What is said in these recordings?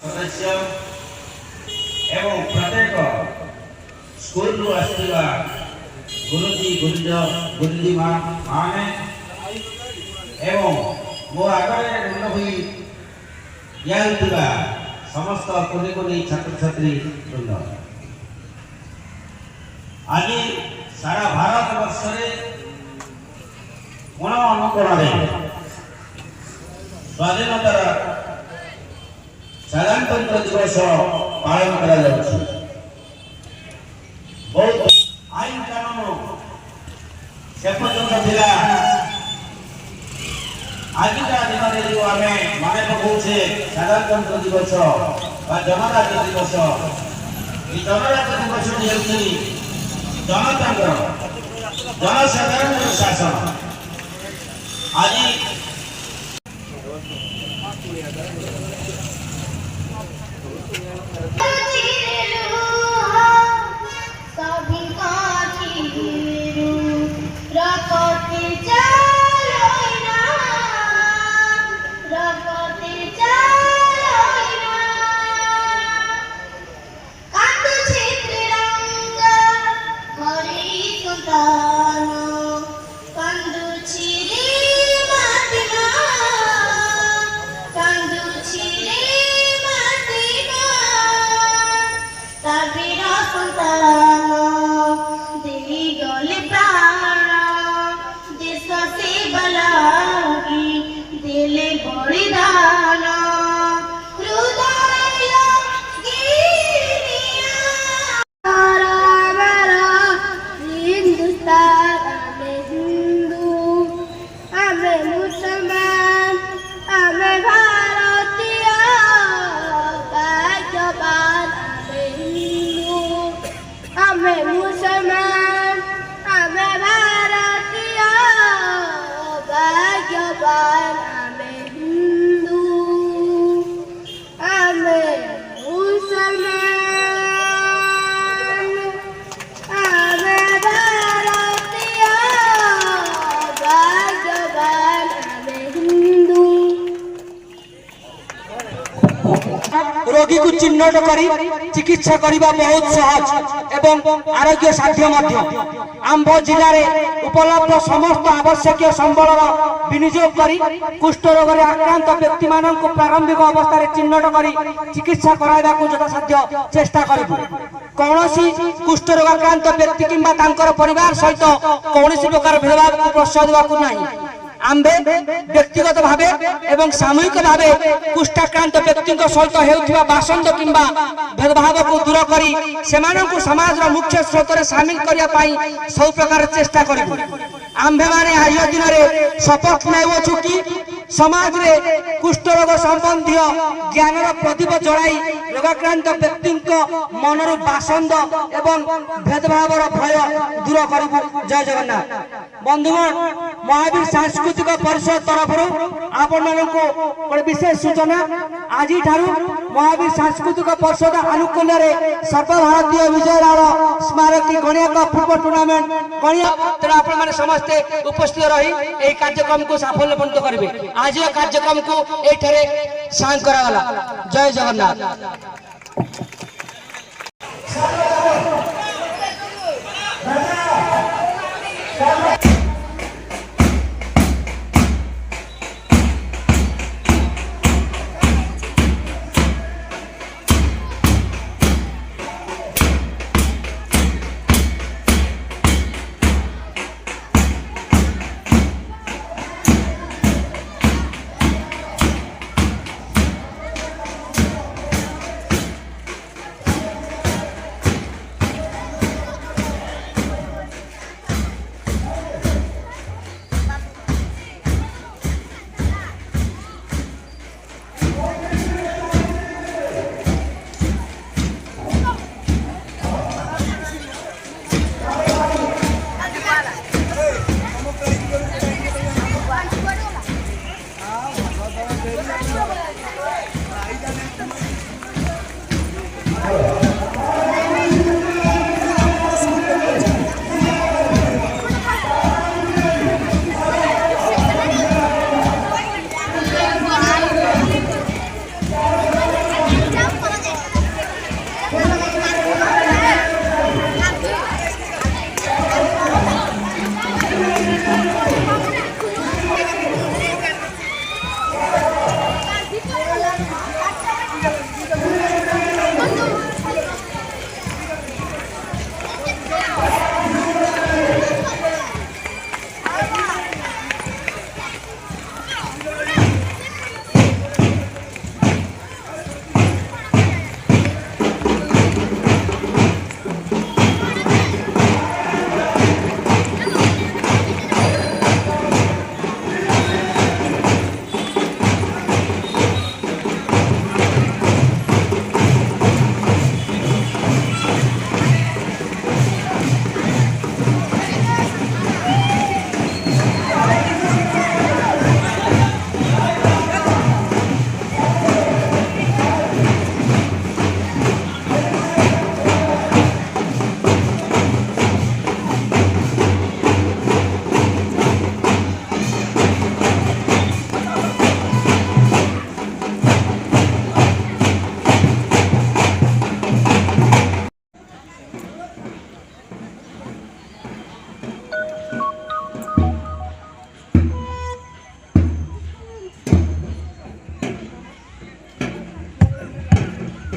सदस्य एवं प्रत्येक स्कूल आसुवा गुरुजी गुरुज गुरुजी माने एवं मो आगे ऋण हुई दिया समस्त कुनि कुनि छात्र छात्री वृंद आज सारा भारत वर्ष गण अनुकरण स्वाधीनतार साधारणतंत्र दिवस पालन करा बहुत आईन कानून से पर्यटन थिला आजिका दिन में जो आम मन पकाउे साधारणतंत्र दिवस जनराज्य दिवस ये जनराज्य दिवस जनतंत्र जनसाधारण शासन आज रोगी को चिन्हट कर चिकित्सा करने बहुत सहज एवं आरोग्य साध्य आंब जिले में उपलब्ध समस्त आवश्यक संबल विनियोग कर कुष्ठ रोग में आक्रांत व्यक्ति मान प्रारंभिक अवस्था चिन्हट कर चिकित्सा कराइबा यथासाध्य चेष्टा करूँ कौन कुष्ठ रोग आक्रांत व्यक्ति कि परिवार सहित कौन प्रकार भेदभाव को प्रोत्साह देवाक नहीं आंबे व्यक्तिगत भावे एवं सामूहिक भावे कुष्ठाक्रांत व्यक्ति सहित होउथिबा बासंद किंबा भेदभाव को दूर करी सेमानंकु समाज रो मुख्य स्रोत रे शामिल करिया पाई सब प्रकार चेष्टा करिबु आंबे माने आज दिन रे शपथ नेउछु कि समाज रे कुष्ठ रोग संबंधी ज्ञान रो प्रदीप जलाई रोगाक्रांत व्यक्ति मनर बासंद एवं भेदभाव रो भय दूर करिबु। जय जगन्नाथ। बंधुगण, महावीर सांस्कृतिक परिषद तरफ आपण को विशेष सूचना आज महावीर सांस्कृतिक परिषद आनुकूल्य सर्वभारतीय विजय राव स्मारकी गणिया कप फुटबल टूर्नामेंट गणिया तेना आपण माने समस्ते उपस्थित रही एही कार्यक्रम को सफलमंडित करिवे। आज कार्यक्रम को एठारे सांग करागला। जय जगन्नाथ।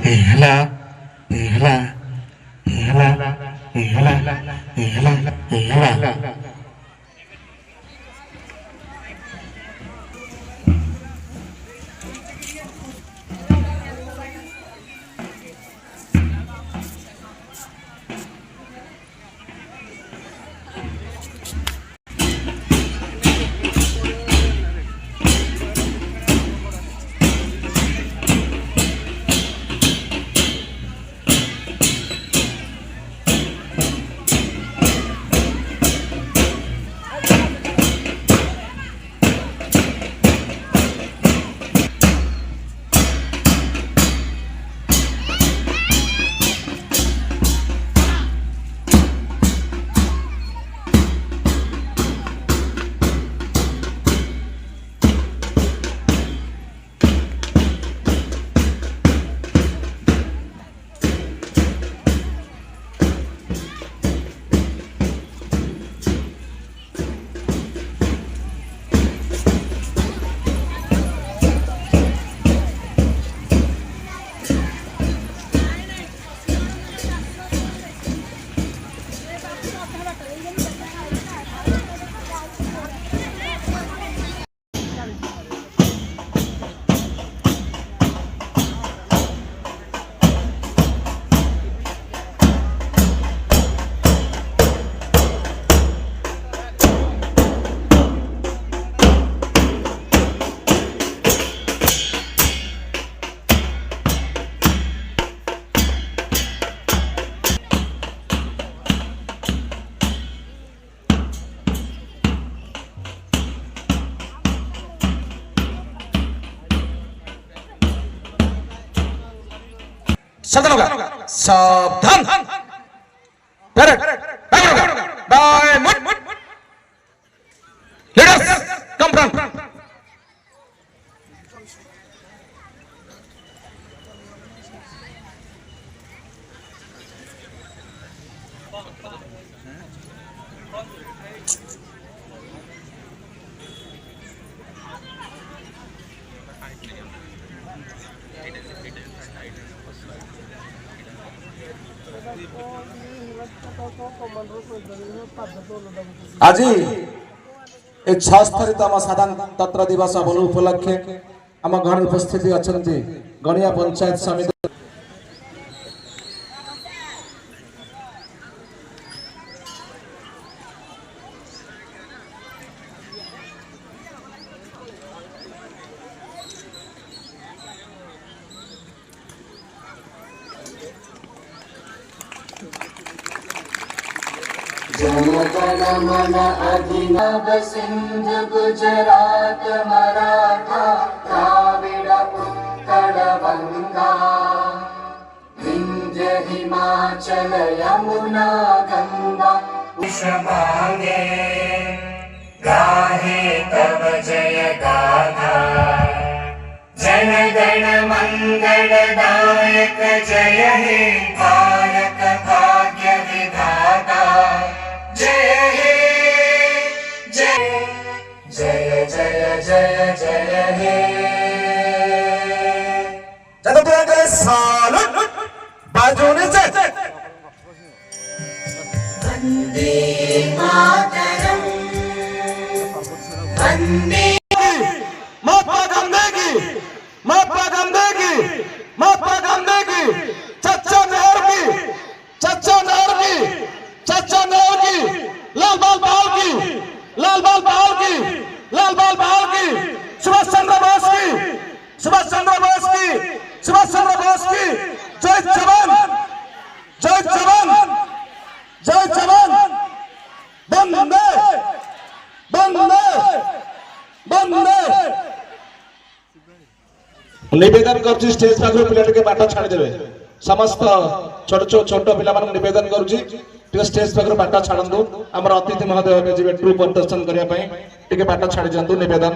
ହେଲା ହେଲା ହେଲା ହେଲା ହେଲା ହେଲା सावधान आज 76तम साधारणतंत्र दिवस बोल उपलक्षे आम घर उपस्थित अच्छा गणिया पंचायत समिति जनगण मन अधिनाभ सिंधु गुजरात मराठा द्राविड उत्कल बंगा विंध्य हिमाचल यमुना गंगा वृषभांगे गाहे तव जय गाथा जनगण मंगलदायक जय हे भारत भाग्य विधाता जय हे जय जय जय जय जय हे जनता सालुट बाजूने से वंदे मातरम वंदे महात्मा गांधी की चच्चा नेहरू की लाल बाल बहाल की सुभाष चंद्र बोस की जय जवान बंदे निवेदन कर स्टेज पाखु पिला टे बाट छाड़ी देबे समस्त छोट पिला मान निवेदन करूची टे स्टेज पाखु बाट छाड़ंदु हमर अतिथि महोदय के जीवे ट्रू प्रदर्शन करिया पई टिके बाट छाड़ी जंतु निवेदन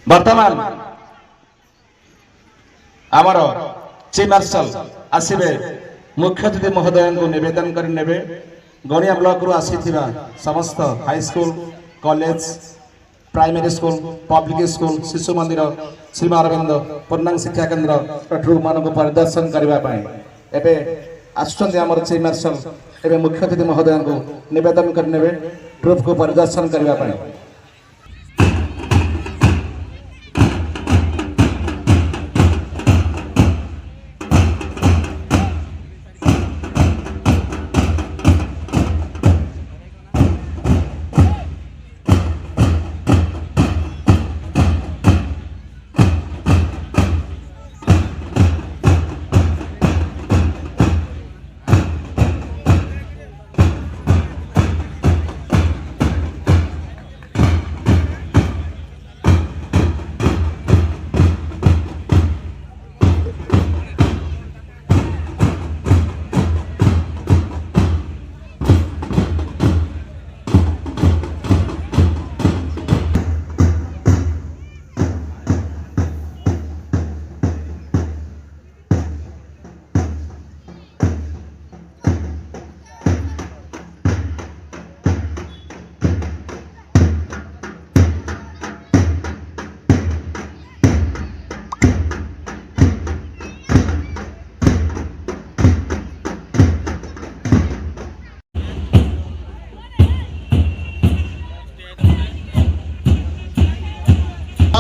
वर्तमान आमर चीफ मार्शल आसबे मुख्य अतिथि महोदय को निवेदन कर नेबे गणिया ब्लॉक रु आसीथिबा समस्त high school college primary school public school शिशु मंदिर श्री अरविंद पूर्णांग शिक्षा केन्द्र ट्रुप मान को परिदर्शन करने एबे आसुचंदी आमर चीफ मार्शल एबे मुख्य अतिथि महोदय को निवेदन कर नेबे ट्रुप को परिदर्शन करने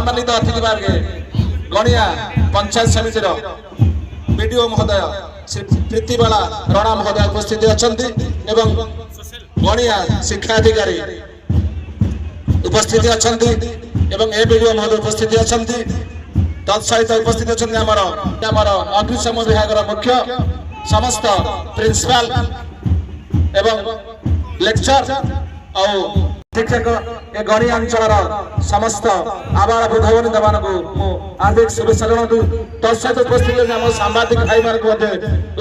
सम्मानित अतिथि वर्गे गणिया पंचायत समिति बीडीओ महोदय श्री प्रीतिबाला रणा महोदय उपस्थित अच्छा गणिया शिक्षा अधिकारी उपस्थित अच्छा ए बीडीओ महोदय उपस्थित अच्छा तत्सहित उपस्थित अच्छा अग्निशम विभाग मुख्य समस्त प्रिंसिपाल एवं लेक्चर और शिक्षक ए गणी अंचल समस्त आबाल वृद्धवनिता मान हार्दिक शुभेच्छा जनाऊँ तत्सहित उपस्थित सांबादिक भाई मान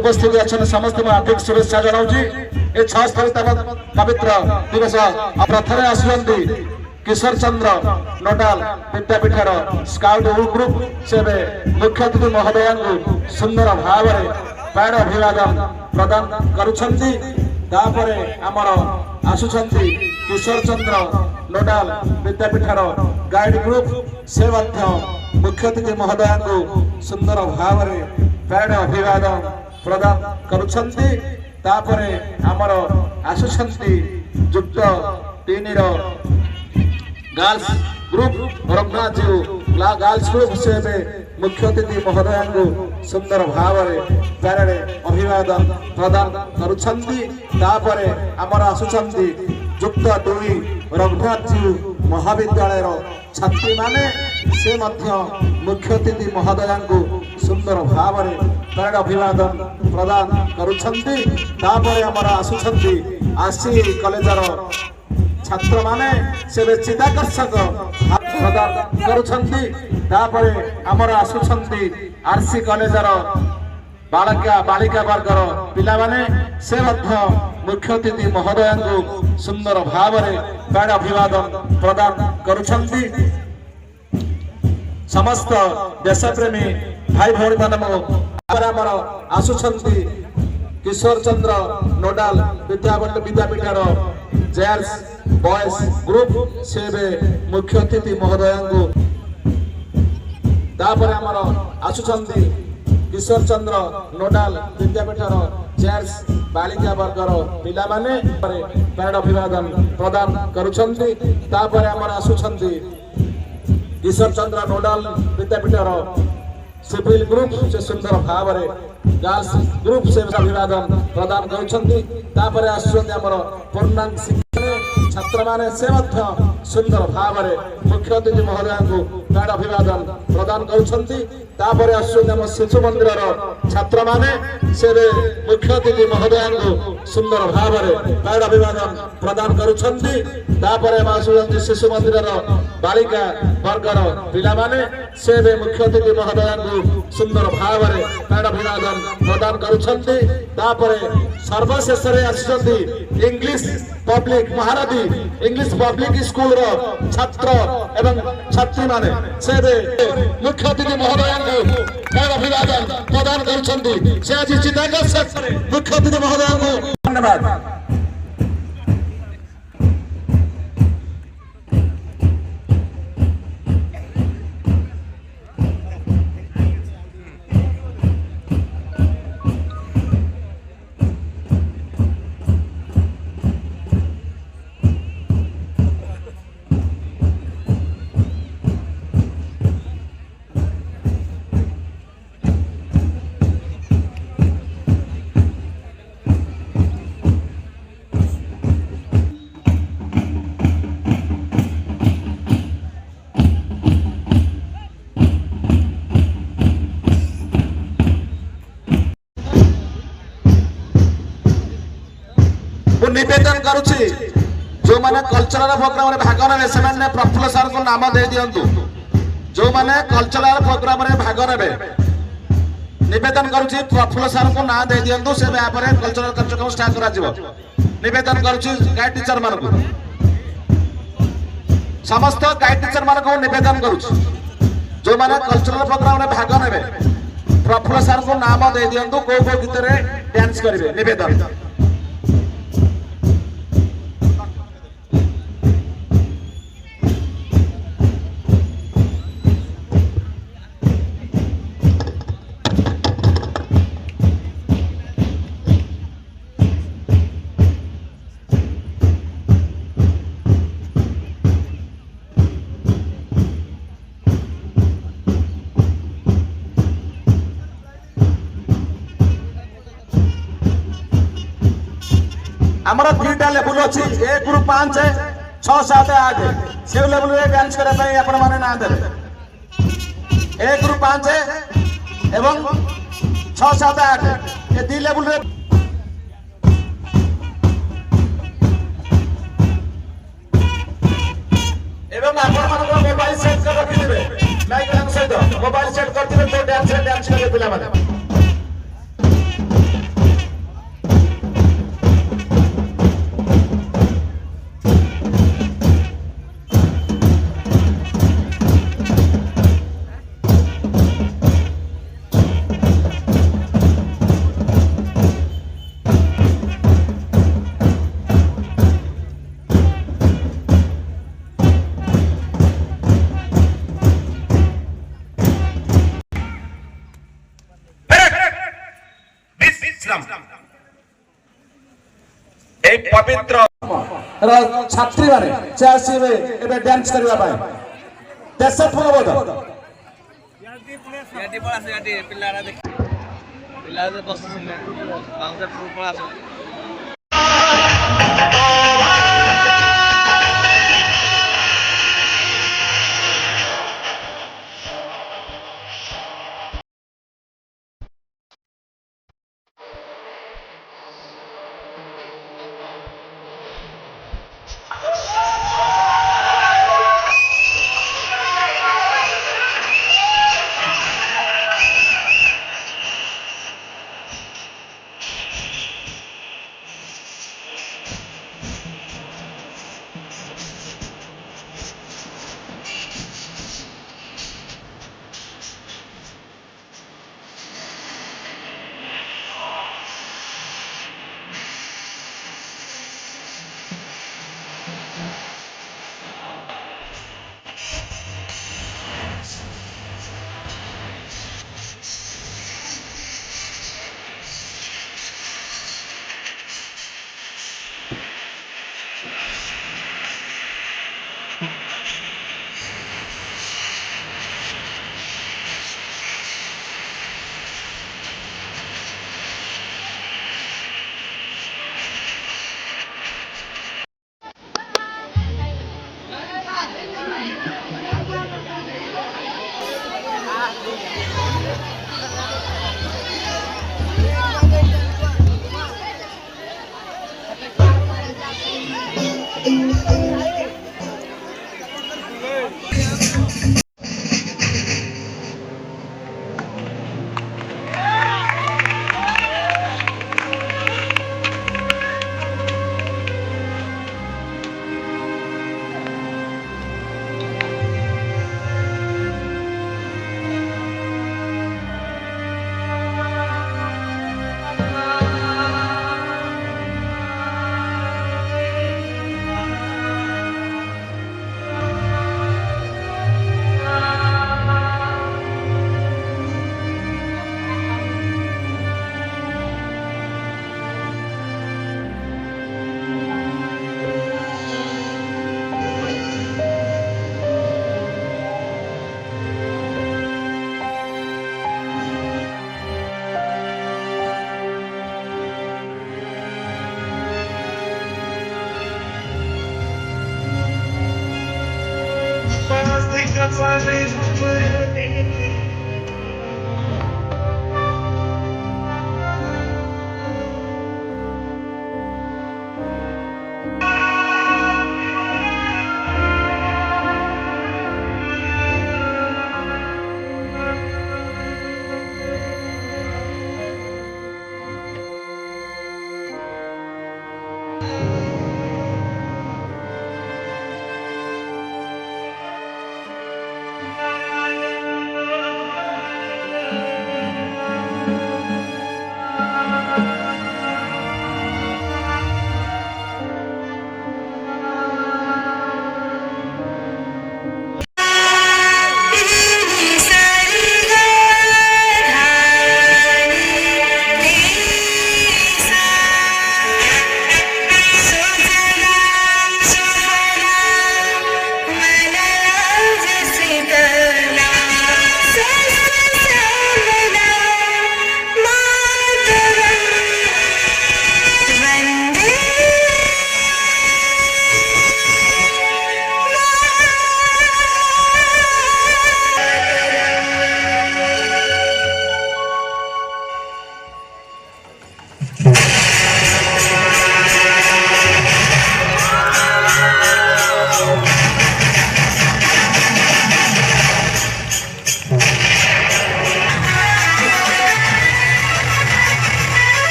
उपस्थित अच्छा समस्त हार्दिक शुभेच्छा जनाऊँ ए 76तम पवित्र दिवस प्रथम आसुंच किशोर चंद्र नोडाल विद्यापीठर स्काउट ग्रुप से मुख्य अतिथि महोदय को सुंदर भाव में पैड अभिवादन प्रदान करुछंती तापरे आमर आसुछंती किशोर चंद्र नोडाल विद्यापीठर गाइड ग्रुप से मुख्य अतिथि महोदय को सुंदर भाव में पैड अभिवादन प्रदान करुछंती तापरे आमर आसुछंती युक्त 3 गर्ल्स ग्रुप रघुनाथ जीव गर्ल्स ग्रुप से मुख्य अतिथि महोदय को सुंदर भाव में पैरेड अभिवादन प्रदान करुछंती तापरे आमर आसुछंती युक्त 2 रघुनाथ जीव महाविद्यालय छात्री माने से मुख्य अतिथि महोदय को सुंदर भाव में पैरेड अभिवादन प्रदान करुछंती तापरे आमर आसुछंती आरसी कॉलेजर छात्र माने से चिदाकर्षक प्रदान करुछंती तापरे आमर आसुछंती आरसी कॉलेजर बालिका वर्गर पिला माने से मुख्य अतिथि महोदय को सुंदर भाव में पैड अभिवादन प्रदान करुछंती समस्त देशप्रेमी भाई भौणी मान आसुछंती किशोर चंद्र नोडाल विद्यापीठर जेआरएस बॉयज ग्रुप से मुख्य अतिथि महोदय को तापर आमर आसुछंती किशोर चंद्र नोडाल विद्यापीठर जेआरएस बालिका वर्गर पिला माने पैड अभिवादन प्रदान करुछंती तापर आमर आसुछंती किशोर चंद्र नोडाल विद्यापीठर सिविल ग्रुप से सुंदर भाव में गर्ल्स ग्रुप से अभिवादन प्रदान करुछंती तापर आसुछंती आमर पूर्णांग छात्र माने से सुंदर भाव में मुख्य अतिथि महोदय को पैड अभिवादन प्रदान करुछंती तापर आम शिशु मंदिर छात्र माने से मुख्य अतिथि महोदय को सुंदर भाव में पैड अभिवादन प्रदान करुछंती तापर आसुछंती शिशु मंदिर बालिका वर्गर पिला माने से मुख्य अतिथि महोदय को सुंदर भाव में पैड अभिवादन प्रदान करुछंती तापर सर्वशेष आसुछंती इंग्लिश पब्लिक महारथी इंग्लिश पब्लिक स्कूल छात्र एवं छात्री माने से मुख्य अतिथि महोदय को अभिवादन प्रदान करुछन्ति से आज चितागर से मुख्य अतिथि महोदय को धन्यवाद। निवेदन करुछि जो माने कल्चरल प्रोग्राम रे भाग नेबे से माने प्रफुल्ल सर को नाम दे दियंतु। जो माने कल्चरल प्रोग्राम रे भाग नेबे निवेदन करुछि प्रफुल्ल सर को नाम दे दियंतु से यापरे कल्चरल कार्यक्रम स्टार्ट करा जिवो। निवेदन करुछि गाइड टीचर मान को समस्त गाइड टीचर मान को निवेदन करुछि जो माने कल्चरल प्रोग्राम रे भाग नेबे प्रफुल्ल सर को नाम दे दियंतु को गीत रे डांस करिवे। निवेदन हमारा 3टा लेवल अच्छी 1 ରୁ 5 6 7 8 से लेवल रे डांस करे पई आपण माने ना देबे 1 ରୁ 5 एवं 6 7 8 ये 2 लेवल रे एवं आपण मानको मोबाइल सेट कर रखि देबे माइक डांस सहित मोबाइल सेट कर दिबे तो डांस करे पिला माने। एक पवित्र छात्री माने से आसीबे एबे डांस करबा पाए देशभक्ति बोध यादी पळास यादी पिल्लारा देख पिल्लारा बस बाउंसर प्रूफ पळास